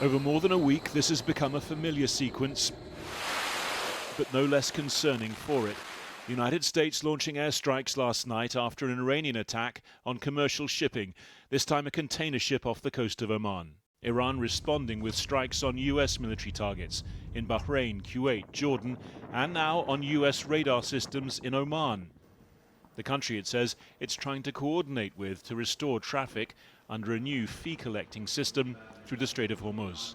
Over more than a week, this has become a familiar sequence, but no less concerning for it. The United States launching airstrikes last night after an Iranian attack on commercial shipping, this time a container ship off the coast of Oman. Iran responding with strikes on US military targets in Bahrain, Kuwait, Jordan, and now on US radar systems in Oman. The country, it says, it's trying to coordinate with to restore traffic under a new fee-collecting system through the Strait of Hormuz.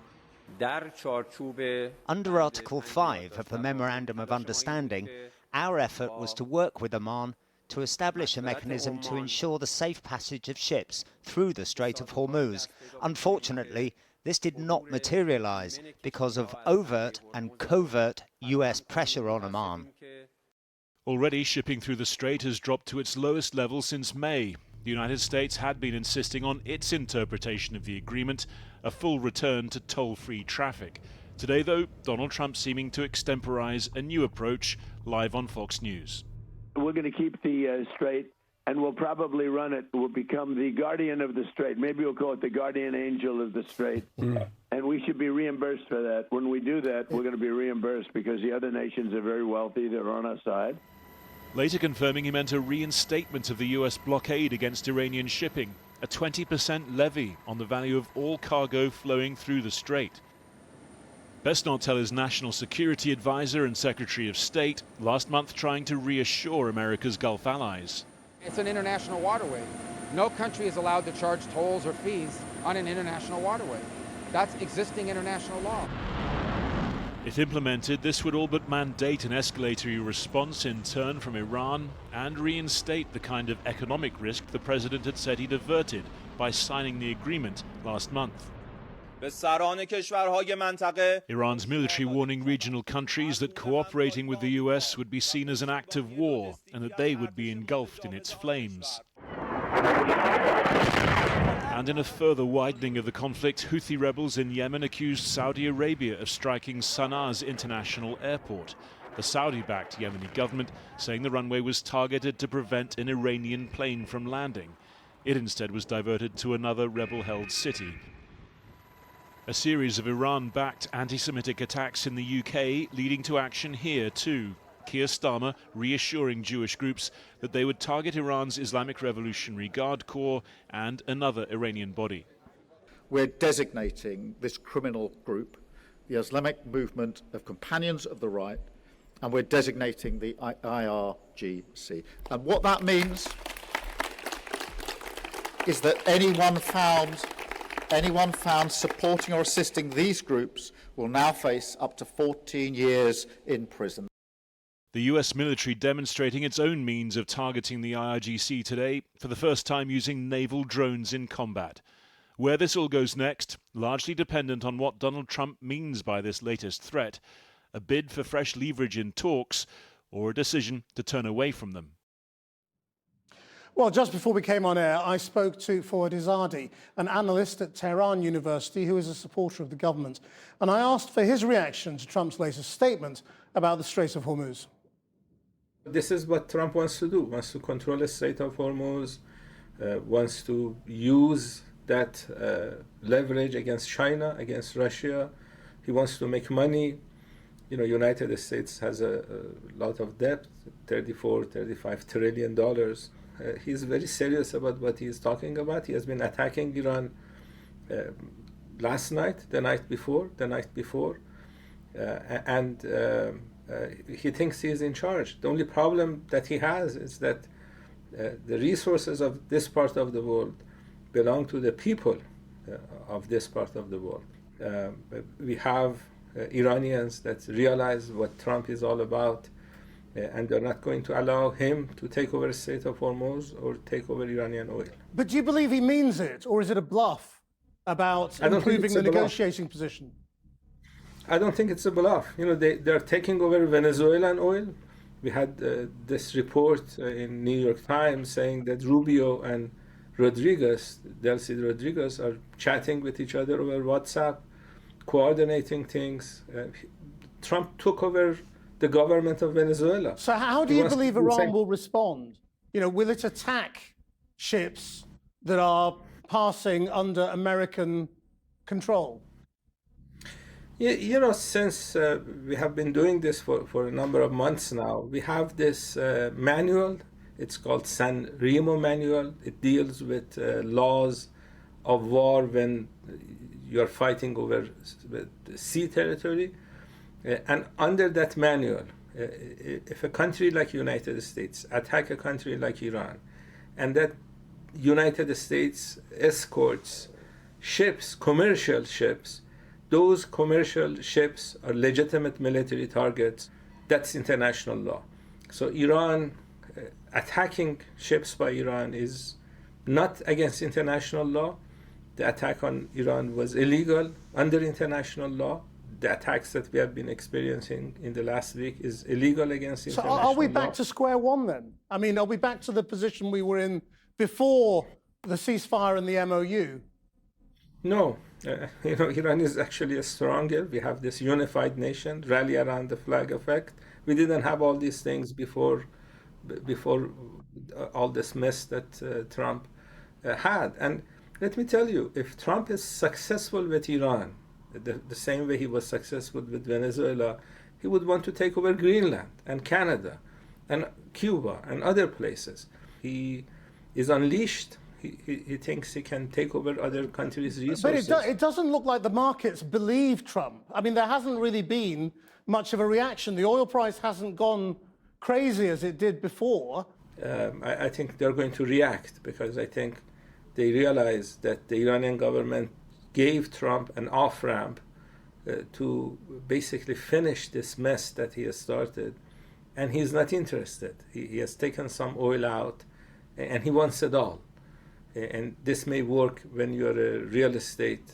Under Article 5 of the Memorandum of Understanding, our effort was to work with Oman to establish a mechanism to ensure the safe passage of ships through the Strait of Hormuz. Unfortunately, this did not materialize because of overt and covert US pressure on Oman. Already, shipping through the strait has dropped to its lowest level since May. The United States had been insisting on its interpretation of the agreement, a full return to toll-free traffic. Today, though, Donald Trump seeming to extemporize a new approach, live on Fox News. We're going to keep the strait, and we'll probably run it. We'll become the guardian of the strait. Maybe we'll call it the guardian angel of the strait. And we should be reimbursed for that. When we do that, we're going to be reimbursed because the other nations are very wealthy. They're on our side. Later confirming he meant a reinstatement of the US blockade against Iranian shipping, a 20% levy on the value of all cargo flowing through the strait. Best not tell his national security advisor and Secretary of State last month trying to reassure America's Gulf allies. It's an international waterway. No country is allowed to charge tolls or fees on an international waterway. That's existing international law. If implemented, this would all but mandate an escalatory response in turn from Iran and reinstate the kind of economic risk the president had said he'd averted by signing the agreement last month. Iran's military warning regional countries that cooperating with the US would be seen as an act of war and that they would be engulfed in its flames. And in a further widening of the conflict, Houthi rebels in Yemen accused Saudi Arabia of striking Sanaa's international airport. The Saudi-backed Yemeni government saying the runway was targeted to prevent an Iranian plane from landing. It instead was diverted to another rebel-held city. A series of Iran-backed anti-Semitic attacks in the UK leading to action here too. Keir Starmer reassuring Jewish groups that they would target Iran's Islamic Revolutionary Guard Corps and another Iranian body. We're designating this criminal group the Islamic Movement of Companions of the Right, and we're designating the IRGC. And what that means is that anyone found supporting or assisting these groups will now face up to 14 years in prison. The US military demonstrating its own means of targeting the IRGC today, for the first time using naval drones in combat. Where this all goes next, largely dependent on what Donald Trump means by this latest threat, a bid for fresh leverage in talks, or a decision to turn away from them. Well, just before we came on air, I spoke to Fouad Izzadi, an analyst at Tehran University who is a supporter of the government. And I asked for his reaction to Trump's latest statement about the Strait of Hormuz. This is what Trump wants to do, wants to control the Strait of Hormuz, wants to use that leverage against China, against Russia. He wants to make money. You know, United States has a lot of debt, $35 trillion. He's very serious about what he's talking about. He has been attacking Iran last night, the night before, and he thinks he's in charge. The only problem that he has is that the resources of this part of the world belong to the people of this part of the world. We have Iranians that realize what Trump is all about, and they're not going to allow him to take over the Strait of Hormuz or take over Iranian oil. But do you believe he means it, or is it a bluff about improving the negotiating position? I don't think it's a bluff. You know, they're taking over Venezuelan oil. We had this report in New York Times saying that Rubio and Delcy Rodriguez, are chatting with each other over WhatsApp, coordinating things. Trump took over the government of Venezuela. So how do you believe Iran will respond? You know, will it attack ships that are passing under American control? You know, since we have been doing this for a number of months now, we have this manual. It's called San Remo Manual. It deals with laws of war when you're fighting over sea territory. And under that manual, if a country like United States attack a country like Iran, and that United States escorts ships, commercial ships, those commercial ships are legitimate military targets. That's international law. So Iran, attacking ships by Iran is not against international law. The attack on Iran was illegal under international law. The attacks that we have been experiencing in the last week is illegal against international law. So are we back to square one then? I mean, are we back to the position we were in before the ceasefire and the MOU? No. You know, Iran is actually stronger. We have this unified nation, rally around the flag effect. We didn't have all these things before all this mess that Trump had. And let me tell you, if Trump is successful with Iran, the same way he was successful with Venezuela, he would want to take over Greenland and Canada and Cuba and other places. He is unleashed. He thinks he can take over other countries' resources. But it doesn't look like the markets believe Trump. I mean, there hasn't really been much of a reaction. The oil price hasn't gone crazy as it did before. I think they're going to react because I think they realize that the Iranian government gave Trump an off-ramp to basically finish this mess that he has started. And he's not interested. He has taken some oil out and he wants it all. And this may work when you're a real estate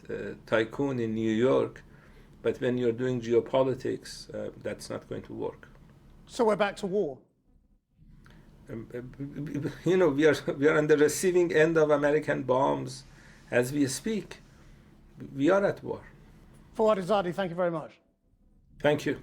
tycoon in New York, but when you're doing geopolitics, that's not going to work. So we're back to war. You know, we are on the receiving end of American bombs as we speak. We are at war. Fouad Izzadi, thank you very much. Thank you.